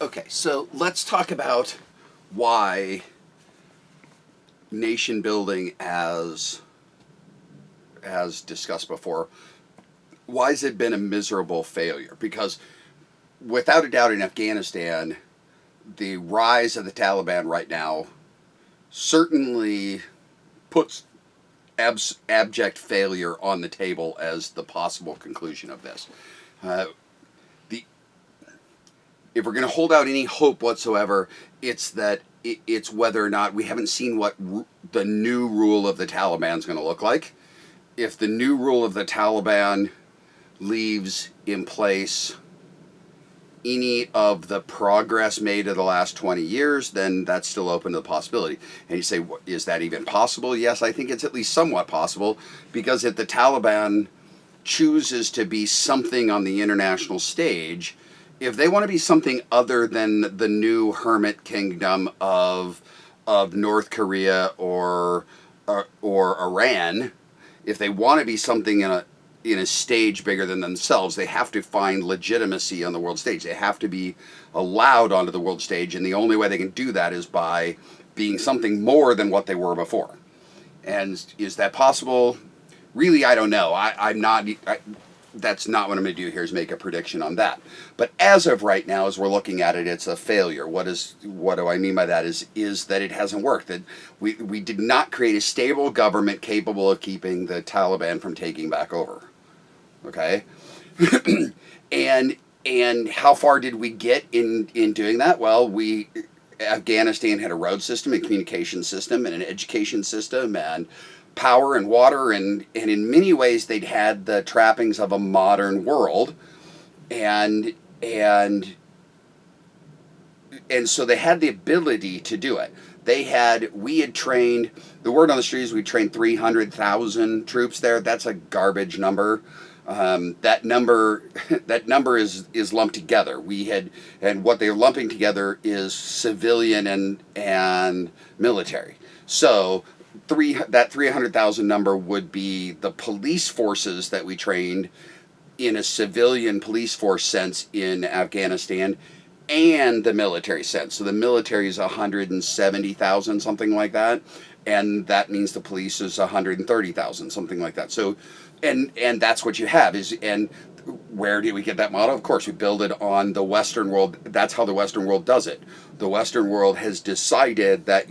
Okay, so let's talk about why nation building, as discussed before, why has it been a miserable failure? Because without a doubt, in Afghanistan, the rise of the Taliban right now certainly puts abject failure on the table as the possible conclusion of this. Uh, the if we're going to hold out any hope whatsoever, it's that it's whether or not we haven't seen what the new rule of the Taliban is going to look like. If the new rule of the Taliban leaves in place any of the progress made in the last 20 years, then that's still open to the possibility. And you say, is that even possible? Yes, I think it's at least somewhat possible, because if the Taliban chooses to be something on the international stage, if they want to be something other than the new hermit kingdom of North Korea or Iran, if they want to be something in a stage bigger than themselves, they have to find legitimacy on the world stage. They have to be allowed onto the world stage, and the only way they can do that is by being something more than what they were before. And is that possible? Really, I don't know. That's not what I'm going to do here, is make a prediction on that. But as of right now, as we're looking at it, it's a failure. What do I mean by that? Is that it hasn't worked. That we did not create a stable government capable of keeping the Taliban from taking back over. Okay? and how far did we get in doing that? Well, Afghanistan had a road system, a communication system, and an education system, and power and water, and in many ways they'd had the trappings of a modern world, and so they had the ability to do it. We had trained, the word on the street is we trained 300,000 troops there. That's a garbage number. That number is lumped together. And what they're lumping together is civilian and military. So that 300,000 number would be the police forces that we trained in a civilian police force sense in Afghanistan, and the military sense. So the military is 170,000, something like that, and that means the police is 130,000, something like that. So, and that's what you have and where do we get that model? Of course, we build it on the Western world. That's how the Western world does it. The Western world has decided that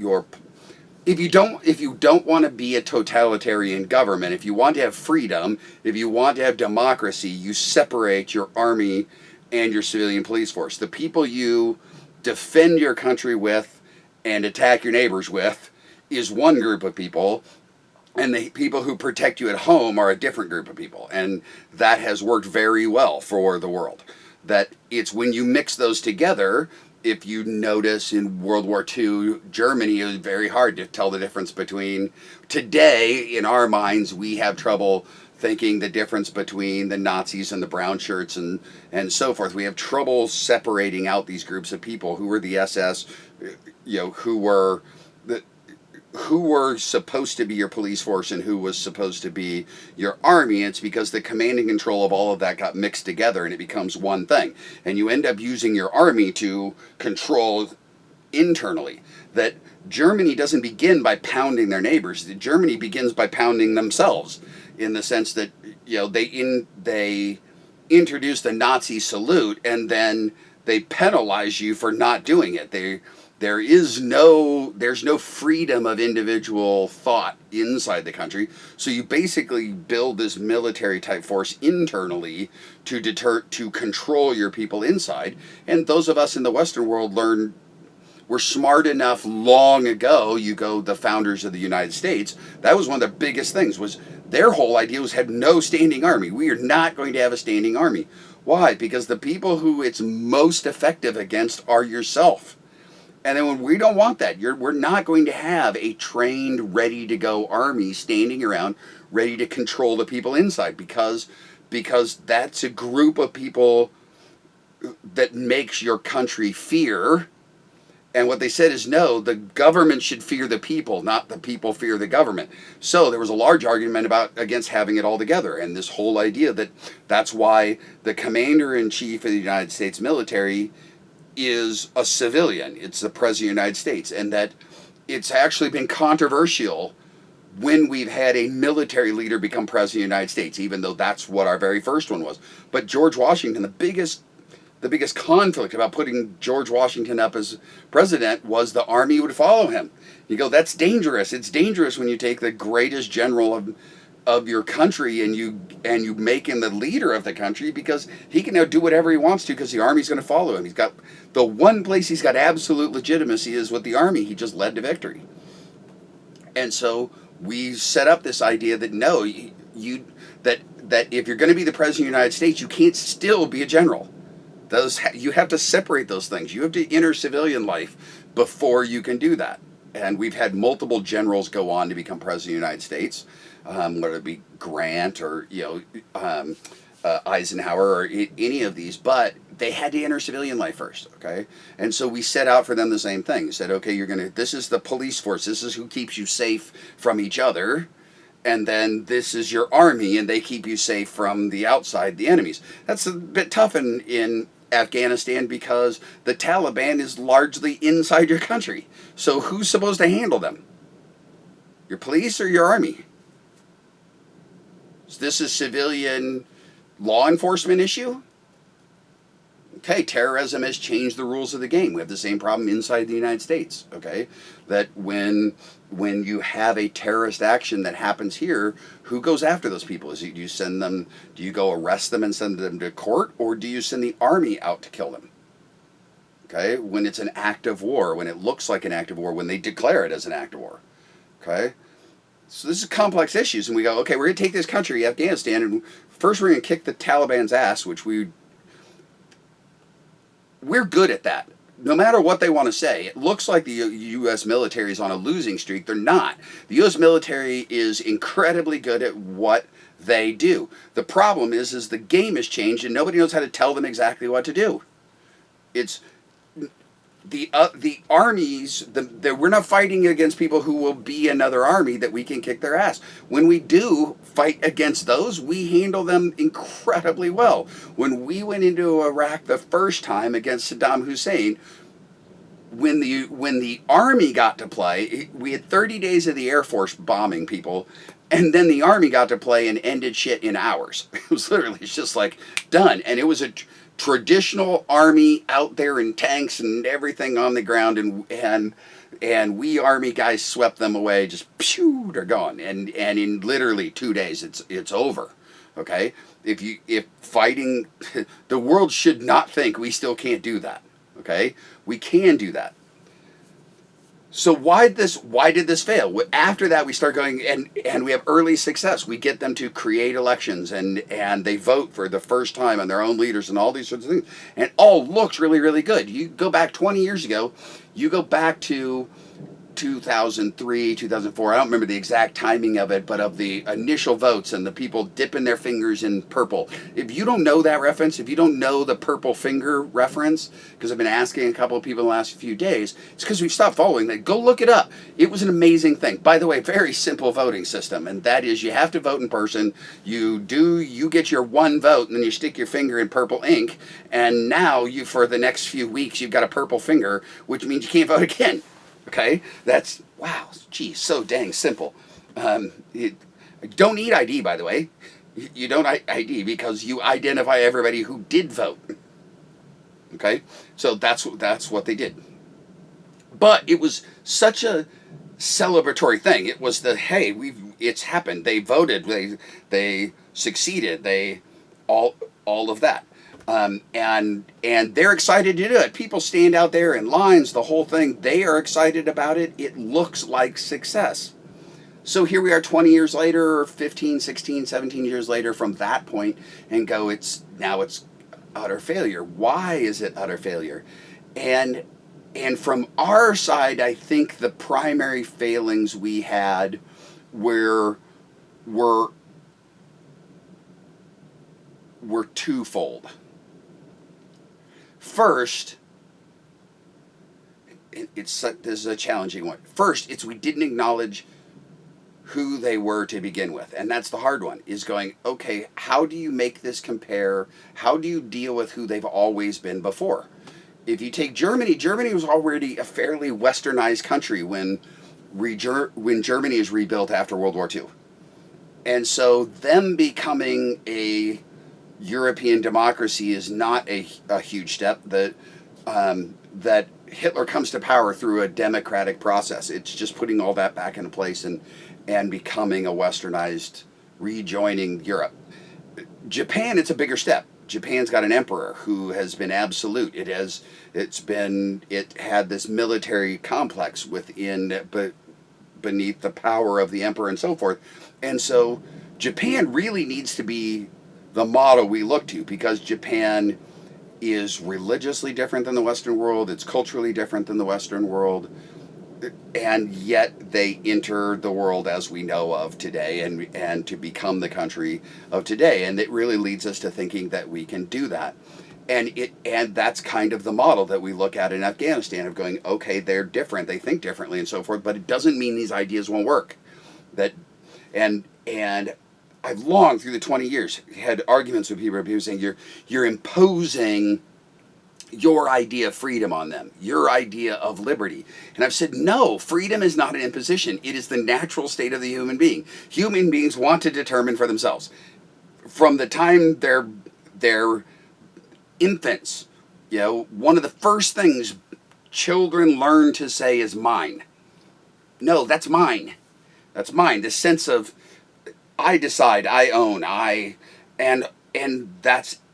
if you don't want to be a totalitarian government, if you want to have freedom, if you want to have democracy, you separate your army and your civilian police force. The people you defend your country with and attack your neighbors with is one group of people, and the people who protect you at home are a different group of people. And that has worked very well for the world. That it's when you mix those together. If you notice in World War II, Germany, it was very hard to tell the difference between. Today, in our minds, we have trouble thinking the difference between the Nazis and the brown shirts and so forth. We have trouble separating out these groups of people who were the SS, who were supposed to be your police force and who was supposed to be your army. It's because the command and control of all of that got mixed together and it becomes one thing. And you end up using your army to control internally. That Germany doesn't begin by pounding their neighbors. Germany begins by pounding themselves, in the sense that they introduce the Nazi salute and then they penalize you for not doing it. There's no freedom of individual thought inside the country. So you basically build this military type force internally to control your people inside. And those of us in the Western world were smart enough long ago. The founders of the United States, that was one of the biggest things, was their whole idea was have no standing army. We are not going to have a standing army. Why? Because the people who it's most effective against are yourself. And then when we don't want that, we're not going to have a trained, ready-to-go army standing around, ready to control the people inside, because that's a group of people that makes your country fear. And what they said is, no, the government should fear the people, not the people fear the government. So there was a large argument against having it all together, and this whole idea that's why the commander-in-chief of the United States military is a civilian. It's the President of the United States. And that it's actually been controversial when we've had a military leader become President of the United States, even though that's what our very first one was. But George Washington, the biggest conflict about putting George Washington up as president was the army would follow him. You go, that's dangerous. It's dangerous when you take the greatest general of your country and you make him the leader of the country, because he can now do whatever he wants to because the army's going to follow him. He's got the one place he's got absolute legitimacy is with the army. He just led to victory. And so we set up this idea that no, that if you're going to be the president of the United States, you can't still be a general. You have to separate those things. You have to enter civilian life before you can do that. And we've had multiple generals go on to become president of the United States, whether it be Grant or Eisenhower or any of these, but they had to enter civilian life first, okay? And so we set out for them the same thing. We said, okay, this is the police force. This is who keeps you safe from each other. And then this is your army, and they keep you safe from the outside, the enemies. That's a bit tough in Afghanistan because the Taliban is largely inside your country. So who's supposed to handle them? Your police or your army? Is this a civilian law enforcement issue? Okay, terrorism has changed the rules of the game. We have the same problem inside the United States, okay? That when you have a terrorist action that happens here, who goes after those people? Do you go arrest them and send them to court, or do you send the army out to kill them? Okay, when it's an act of war, when it looks like an act of war, when they declare it as an act of war, okay? So this is complex issues, and we go, okay, we're going to take this country, Afghanistan, and first we're going to kick the Taliban's ass, which we're good at that. No matter what they want to say, it looks like the U.S. military is on a losing streak. They're not. The U.S. military is incredibly good at what they do. The problem is the game has changed and nobody knows how to tell them exactly what to do. It's the armies. We're not fighting against people who will be another army that we can kick their ass. When we do fight against those, we handle them incredibly well. When we went into Iraq the first time against Saddam Hussein, when the army got to play, we had 30 days of the Air Force bombing people, and then the army got to play and ended shit in hours. It was literally just like done, and it was a traditional army out there in tanks and everything on the ground, and we army guys swept them away. Just pew, they're gone, and in literally 2 days it's over. Okay, if fighting, the world should not think we still can't do that. Okay, we can do that. So why did this fail? After that, we start going, and we have early success. We get them to create elections, and they vote for the first time on their own leaders and all these sorts of things. And it all looks really, really good. You go back 20 years ago, you go back to 2003, 2004, I don't remember the exact timing of it, but of the initial votes and the people dipping their fingers in purple. If you don't know that reference, if you don't know the purple finger reference, because I've been asking a couple of people in the last few days, it's because we've stopped following that. Go look it up. It was an amazing thing. By the way, very simple voting system, and that is you have to vote in person. You get your one vote, and then you stick your finger in purple ink, and now for the next few weeks, you've got a purple finger, which means you can't vote again. Okay, that's, wow, geez, so dang simple. You don't need ID, by the way. You don't ID because you identify everybody who did vote. Okay, so that's what they did. But it was such a celebratory thing. It was it's happened. They voted. They succeeded. All of that. And they're excited to do it. People stand out there in lines, the whole thing. They are excited about it. It looks like success. So here we are 20 years later, 15, 16, 17 years later from that point, and it's utter failure. Why is it utter failure? And from our side, I think the primary failings we had were twofold. First, this is a challenging one. First, we didn't acknowledge who they were to begin with. And that's the hard one, is going, okay, how do you make this compare? How do you deal with who they've always been before? If you take Germany, Germany was already a fairly westernized country when Germany is rebuilt after World War II. And so them becoming a European democracy is not a huge step. That Hitler comes to power through a democratic process. It's just putting all that back into place and becoming a westernized, rejoining Europe. Japan, it's a bigger step. Japan's got an emperor who has been absolute. It had this military complex within, but beneath the power of the emperor and so forth. And so Japan really needs to be the model we look to, because Japan is religiously different than the Western world. It's culturally different than the Western world. And yet they enter the world as we know of today, and to become the country of today. And it really leads us to thinking that we can do that. And that's kind of the model that we look at in Afghanistan, of going, okay, they're different, they think differently and so forth, but it doesn't mean these ideas won't work. And I've long, through the 20 years, had arguments with people saying you're imposing your idea of freedom on them, your idea of liberty. And I've said, no, freedom is not an imposition. It is the natural state of the human being. Human beings want to determine for themselves. From the time they're infants, one of the first things children learn to say is mine. No, that's mine. That's mine. The sense of I decide, I own, and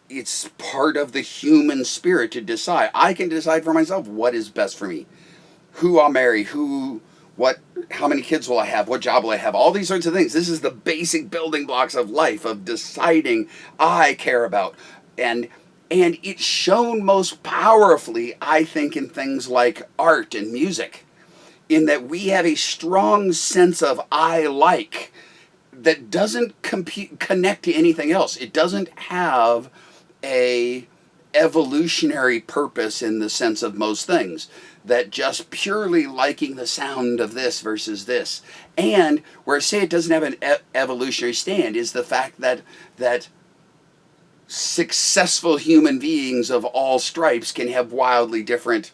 it's part of the human spirit to decide. I can decide for myself what is best for me, who I'll marry, how many kids will I have, what job will I have, all these sorts of things. This is the basic building blocks of life, of deciding I care about. And it's shown most powerfully, I think, in things like art and music, in that we have a strong sense of I like that doesn't connect to anything else. It doesn't have a evolutionary purpose in the sense of most things, that just purely liking the sound of this versus this. And where I say it doesn't have an evolutionary stand is the fact that successful human beings of all stripes can have wildly different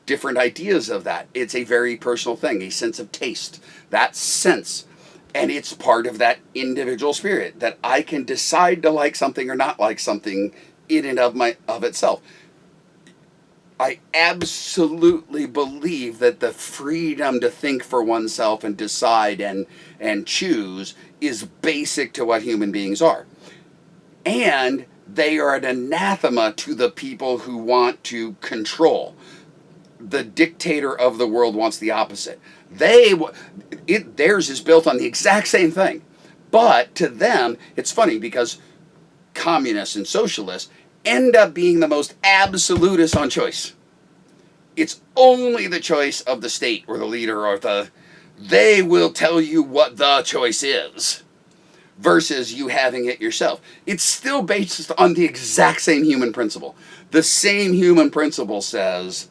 ideas of that. It's a very personal thing, a sense of taste, that sense. And it's part of that individual spirit, that I can decide to like something or not like something in and of itself. I absolutely believe that the freedom to think for oneself and decide and choose is basic to what human beings are. And they are an anathema to the people who want to control. The dictator of the world wants the opposite. Theirs is built on the exact same thing. But to them, it's funny because communists and socialists end up being the most absolutist on choice. It's only the choice of the state or the leader or they will tell you what the choice is, versus you having it yourself. It's still based on the exact same human principle. The same human principle says,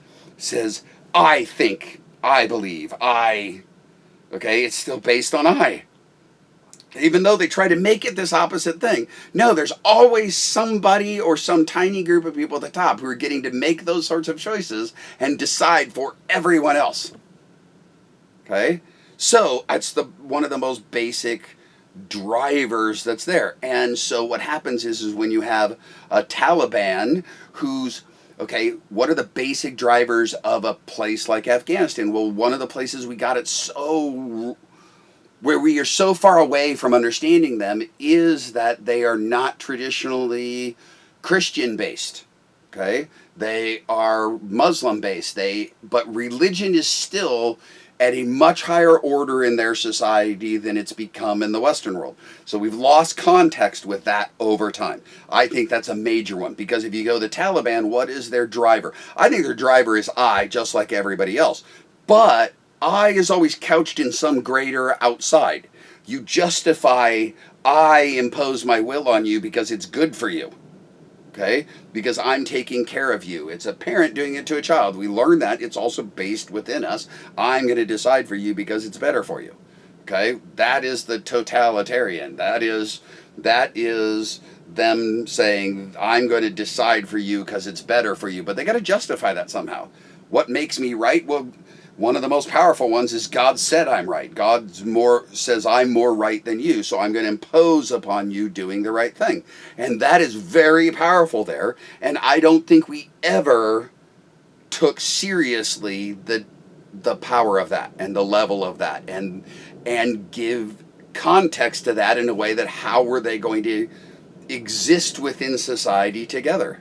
I think, I believe, it's still based on I. Even though they try to make it this opposite thing. No, there's always somebody or some tiny group of people at the top who are getting to make those sorts of choices and decide for everyone else. Okay? So, that's one of the most basic drivers that's there. And so what happens is when you have a Taliban who's, okay, what are the basic drivers of a place like Afghanistan? Well, one of the places we got it where we are so far away from understanding them is that they are not traditionally Christian based. Okay? They are Muslim based. But religion is still at a much higher order in their society than it's become in the Western world. So we've lost context with that over time. I think that's a major one, because if you go the Taliban, what is their driver? I think their driver is I, just like everybody else. But I is always couched in some greater outside. You justify, I impose my will on you because it's good for you. Okay? Because I'm taking care of you. It's a parent doing it to a child. We learn that. It's also based within us. I'm going to decide for you because it's better for you. Okay? That is the totalitarian. That is them saying, I'm going to decide for you because it's better for you, but they got to justify that somehow. What makes me right? Well, one of the most powerful ones is God said I'm right. Says I'm more right than you, so I'm going to impose upon you doing the right thing. And that is very powerful there. And I don't think we ever took seriously the power of that and the level of that, and give context to that in a way that how were they going to exist within society together.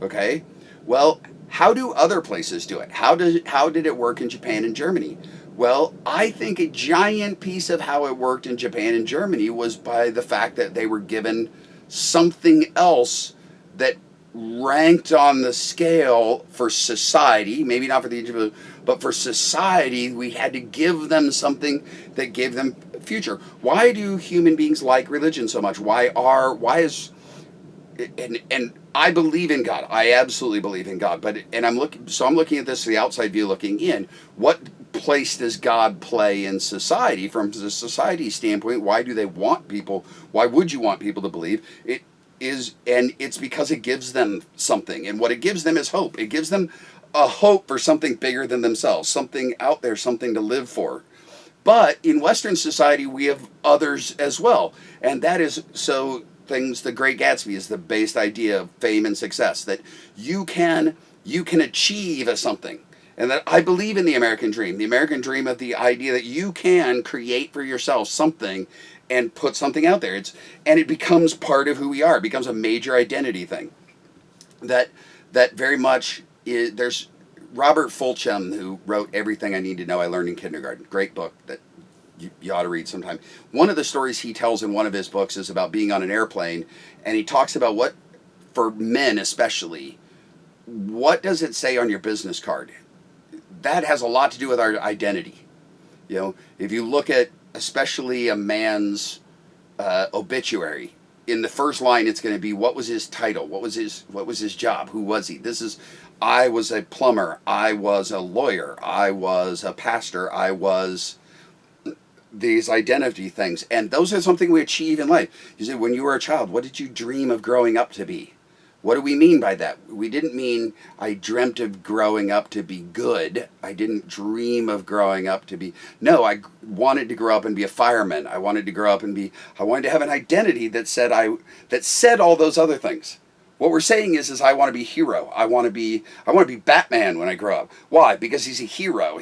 Okay? Well, how do other places do it? How did it work in Japan and Germany? Well, I think a giant piece of how it worked in Japan and Germany was by the fact that they were given something else that ranked on the scale for society, maybe not for the individual, but for society, we had to give them something that gave them future. Why do human beings like religion so much? And I believe in God. I absolutely believe in God. I'm looking at this from the outside view looking in. What place does God play in society from the society standpoint? Why do they want people? Why would you want people to believe it? And it's because it gives them something, and what it gives them is hope. It gives them a hope for something bigger than themselves, something out there, something to live for. But in Western society, we have others as well, and that is so. The Great Gatsby is the based idea of fame and success, that you can achieve something. And that I believe in the American dream of the idea that you can create for yourself something and put something out there. And it becomes part of who we are. It becomes a major identity thing. That very much is. There's Robert Fulghum, who wrote Everything I Need to Know I Learned in Kindergarten. Great book that you ought to read sometime. One of the stories he tells in one of his books is about being on an airplane, and he talks about what, for men especially, what does it say on your business card? That has a lot to do with our identity. If you look at especially a man's obituary, in the first line it's going to be, what was his title, what was his job, who was he? I was a plumber, I was a lawyer, I was a pastor, I was these identity things. And those are something we achieve in life. You say, when you were a child, what did you dream of growing up to be? What do we mean by that? We didn't mean I dreamt of growing up to be good. I didn't dream of growing up to be... No, I wanted to grow up and be a fireman. I wanted to have an identity that said all those other things. What we're saying is I want to be a hero. I want to be Batman when I grow up. Why? Because he's a hero.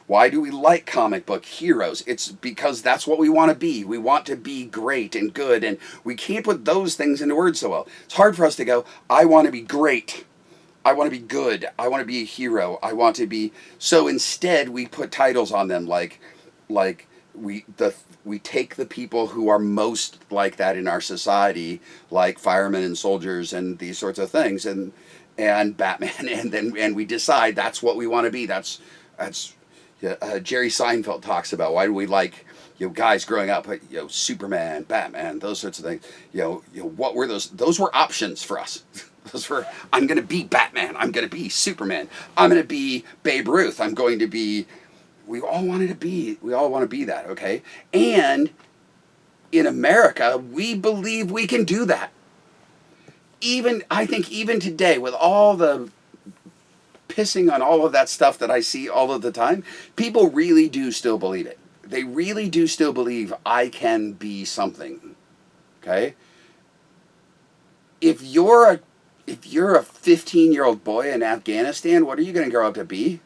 Why do we like comic book heroes? It's because that's what we want to be. We want to be great and good, and we can't put those things into words so well. It's hard for us to go, I want to be great. I want to be good. I want to be a hero. I want to be... So instead, we put titles on them like we take the people who are most like that in our society, like firemen and soldiers and these sorts of things, and Batman, and we decide that's what we want to be. That's Jerry Seinfeld talks about why do we like guys growing up, Superman, Batman, those sorts of things. What were those? Those were options for us. I'm going to be Batman. I'm going to be Superman. I'm going to be Babe Ruth. I'm going to be. We all want to be that, okay? And in America, we believe we can do that. I think even today, with all the pissing on all of that stuff that I see all of the time, people really do still believe it. They really do still believe I can be something. Okay? If you're a 15-year-old boy in Afghanistan, what are you going to grow up to be?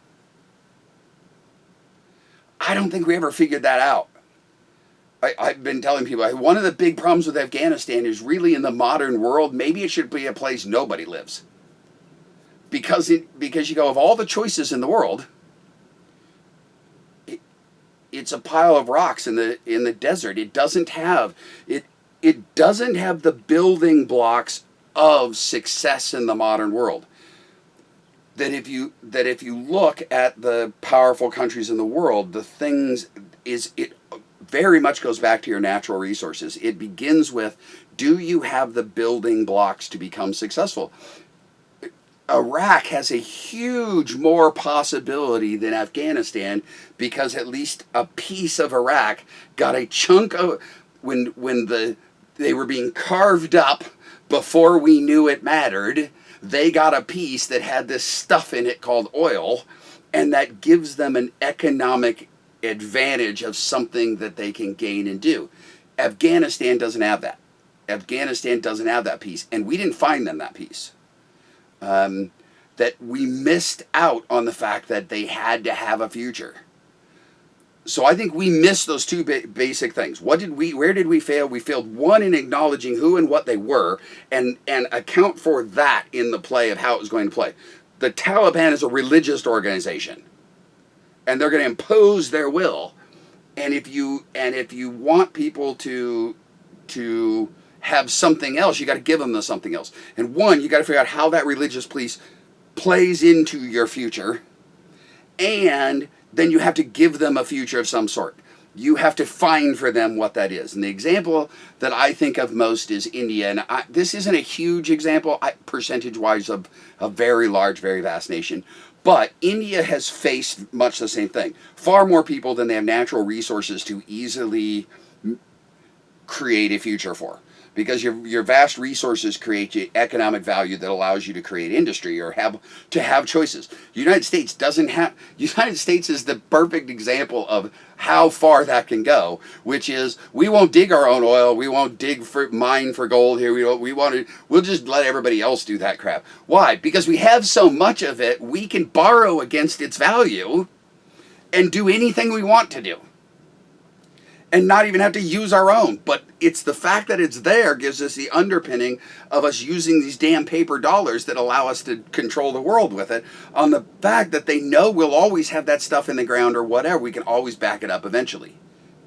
I don't think we ever figured that out. I've been telling people, one of the big problems with Afghanistan is really in the modern world, maybe it should be a place nobody lives. Because you go, of all the choices in the world, it's a pile of rocks in the desert. It doesn't have the building blocks of success in the modern world. That if you look at the powerful countries in the world, it very much goes back to your natural resources. It begins with, do you have the building blocks to become successful? Iraq has a huge more possibility than Afghanistan, because at least a piece of Iraq got a chunk of when they were being carved up before we knew it mattered. They got a piece that had this stuff in it called oil, and that gives them an economic advantage of something that they can gain and do. Afghanistan doesn't have that. Afghanistan doesn't have that piece, and we didn't find them that piece. That we missed out on the fact that they had to have a future. So I think we missed those two basic things. Where did we fail? We failed, one, in acknowledging who and what they were, and account for that in the play of how it was going to play. The Taliban is a religious organization, and they're going to impose their will. And if you want people to have something else, you got to give them the something else. And one, you got to figure out how that religious piece plays into your future, and then you have to give them a future of some sort. You have to find for them what that is. And the example that I think of most is India. And this isn't a huge example, percentage-wise, of a very large, very vast nation. But India has faced much the same thing. Far more people than they have natural resources to easily create a future for. Because your vast resources create economic value that allows you to create industry or have choices. United States is the perfect example of how far that can go, which is we won't dig our own oil, we won't mine for gold here. We'll just let everybody else do that crap. Why? Because we have so much of it, we can borrow against its value and do anything we want to do. And not even have to use our own. But it's the fact that it's there gives us the underpinning of us using these damn paper dollars that allow us to control the world with it, on the fact that they know we'll always have that stuff in the ground or whatever. We can always back it up eventually.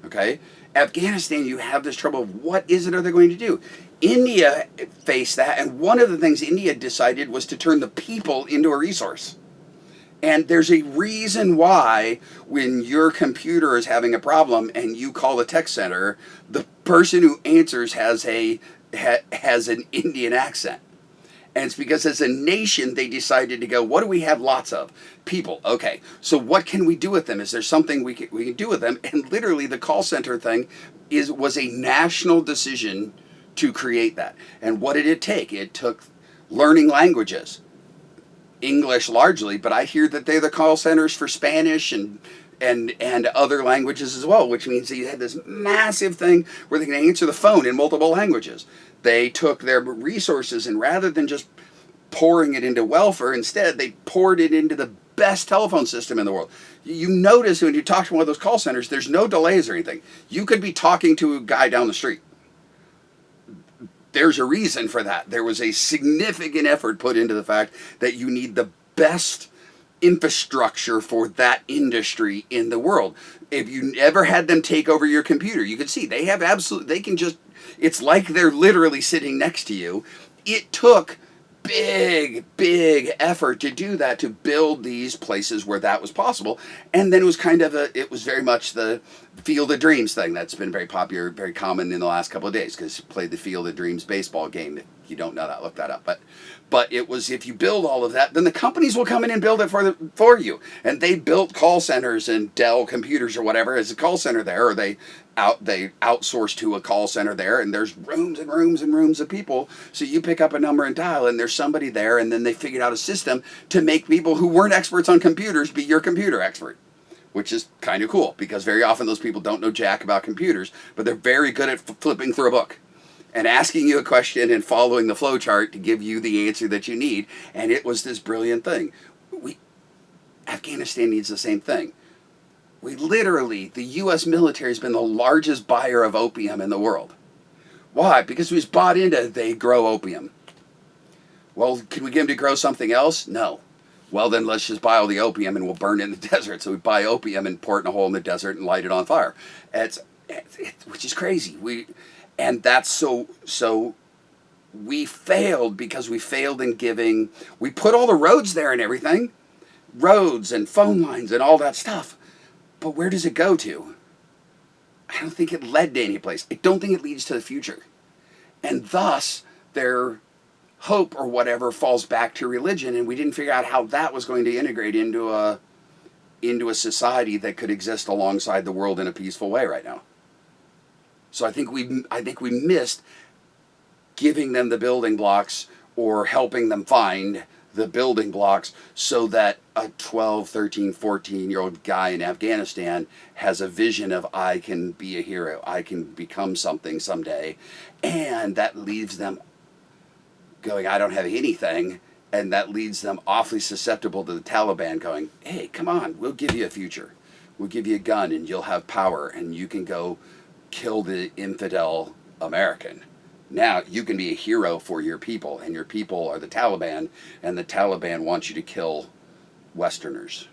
Okay? Afghanistan, you have this trouble of what is it are they going to do? India faced that, and one of the things India decided was to turn the people into a resource. And there's a reason why when your computer is having a problem and you call the tech center, the person who answers has an Indian accent. And it's because as a nation, they decided to go, what do we have lots of? People. Okay, so what can we do with them? Is there something we can do with them? And literally the call center thing was a national decision to create that. And what did it take? It took learning languages. English largely, but I hear that they're the call centers for Spanish and other languages as well, which means that you had this massive thing where they can answer the phone in multiple languages. They took their resources, and rather than just pouring it into welfare, instead they poured it into the best telephone system in the world. You notice when you talk to one of those call centers, there's no delays or anything. You could be talking to a guy down the street. There's a reason for that. There was a significant effort put into the fact that you need the best infrastructure for that industry in the world. If you ever had them take over your computer, you could see they can just, it's like they're literally sitting next to you. It took big effort to do that, to build these places where that was possible. And then it was it was very much the Field of Dreams thing that's been very popular, very common in the last couple of days, because you played the Field of Dreams baseball game. If you don't know that, look that up. But it was, if you build all of that, then the companies will come in and build it for you. And they built call centers and Dell computers or whatever as a call center there, or they outsource to a call center there, and there's rooms and rooms and rooms of people. So you pick up a number and dial, and there's somebody there, and then they figured out a system to make people who weren't experts on computers be your computer expert, which is kind of cool, because very often those people don't know jack about computers, but they're very good at flipping through a book and asking you a question and following the flow chart to give you the answer that you need. And it was this brilliant thing. Afghanistan needs the same thing. The U.S. military has been the largest buyer of opium in the world. Why? Because we was bought into they grow opium. Well, can we get them to grow something else? No. Well, then let's just buy all the opium and we'll burn it in the desert. So we buy opium and pour it in a hole in the desert and light it on fire. Which is crazy. We failed because we failed in giving. We put all the roads there and everything. Roads and phone lines and all that stuff. But where does it go to? I don't think it led to any place. I don't think it leads to the future. And thus, their hope or whatever falls back to religion, and we didn't figure out how that was going to integrate into a society that could exist alongside the world in a peaceful way right now. So I think we missed giving them the building blocks or helping them find the building blocks so that a 12, 13, 14-year-old guy in Afghanistan has a vision of, I can be a hero, I can become something someday. And that leaves them going, I don't have anything. And that leads them awfully susceptible to the Taliban going, hey, come on, we'll give you a future. We'll give you a gun and you'll have power and you can go kill the infidel American. Now you can be a hero for your people, and your people are the Taliban, and the Taliban wants you to kill Westerners.